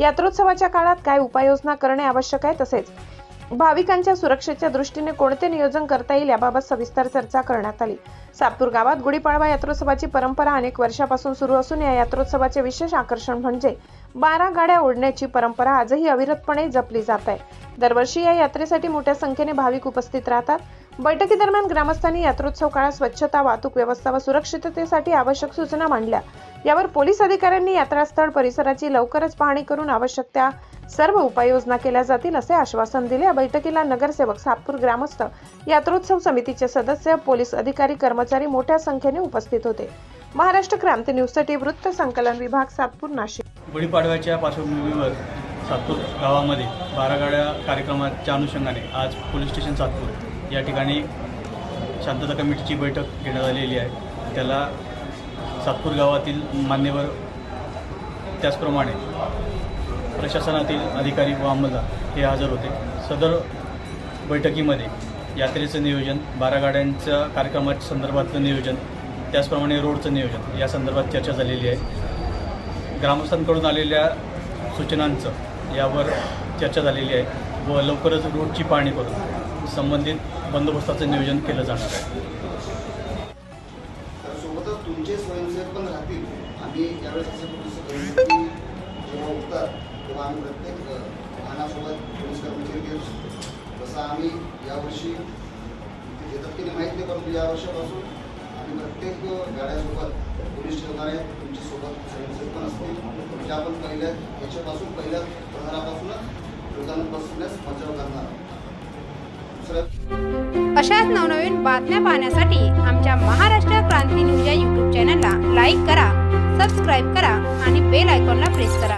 यात्रोत्सवाच्या काळात काय उपाययोजना करणे आवश्यक आहे, तसेच भाविकांच्या सुरक्षेच्या दृष्टीने कोणते नियोजन करता येईल याबाबत सविस्तर चर्चा करण्यात आली। सातपूर गावात गुढीपाडवा यात्रोत्सवाची परंपरा अनेक वर्षापासून सुरू असून या यात्रोत्सवाचे विशेष आकर्षण म्हणजे 12 गाड्या ओढण्याची परंपरा आजही अविरतपणे जपली जात आहे। दरवर्षी या यात्रेसाठी मोठ्या संख्येने भाविक उपस्थित राहतात। बैठकीदरम्यान ग्रामस्थांनी यात्रोत्सव काळात स्वच्छता, वाहतूक व्यवस्था व सुरक्षिततेसाठी आवश्यक सूचना मांडल्या। यावर पोलीस अधिकाऱ्यांनी यात्रास्थळ परिसराची लवकरच पाहणी करून आवश्यक त्या सर्व उपाययोजना केल्या जातील असे आश्वासन दिले। या बैठकीला नगरसेवक, सातपूर ग्रामस्थ, यात्रोत्सव समितीचे सदस्य, पोलीस अधिकारी, कर्मचारी मोठ्या संख्येने उपस्थित होते। महाराष्ट्र क्रांती न्यूजसाठी वृत्त संकलन विभाग, सातपूर, नाशिक। गुढीपाडव्याच्या पार्श्वभूमीवर सातपूर गावामध्ये 12 गाड्या कार्यक्रमाच्या अनुषंगाने आज पोलीस स्टेशन सातपूर या ठिकाणी शांतता कमिटीची बैठक घेण्यात आलेली आहे। त्याला सातपूर गावातील मान्यवर, त्याचप्रमाणे प्रशासनातील अधिकारी व अंमलदार हे हजर होते। सदर बैठकीमध्ये यात्रेचं नियोजन, 12 गाड्यांच्या कार्यक्रमाच्या संदर्भातलं नियोजन, त्याचप्रमाणे रोडचं नियोजन या संदर्भात चर्चा झालेली आहे। ग्रामस्थांकडून आलेल्या सूचनांचं यावर चर्चा झालेली आहे व लवकरच रोडची पाहणी करून संबंधित बंदोबस्ताचं नियोजन केलं जाणार आहे। सोबतच तुमचे स्वयंसेवक पण राहतील। आम्ही यावेळेस जेव्हा उठतात तेव्हा आम्ही प्रत्येक वाहनासोबत पोलीस कर्मचारी घेऊ। जसं आम्ही यावर्षी घेतात की नाही माहीत नाही, परंतु या वर्षापासून आम्ही प्रत्येक गाड्यासोबत पोलीस ठेवणार आहे। तुमच्यासोबत स्वयंसेवक पण असतील, म्हणजे आपण पहिल्या प्रहरापासूनच लोकांना बसण्यास मजाव करणार आहोत। अशाच नवनवीन बातम्या पाहण्यासाठी आमच्या महाराष्ट्र क्रांती न्यूज या YouTube चॅनलला लाईक करा, सबस्क्राईब करा आणि बेल आयकॉनला प्रेस करा।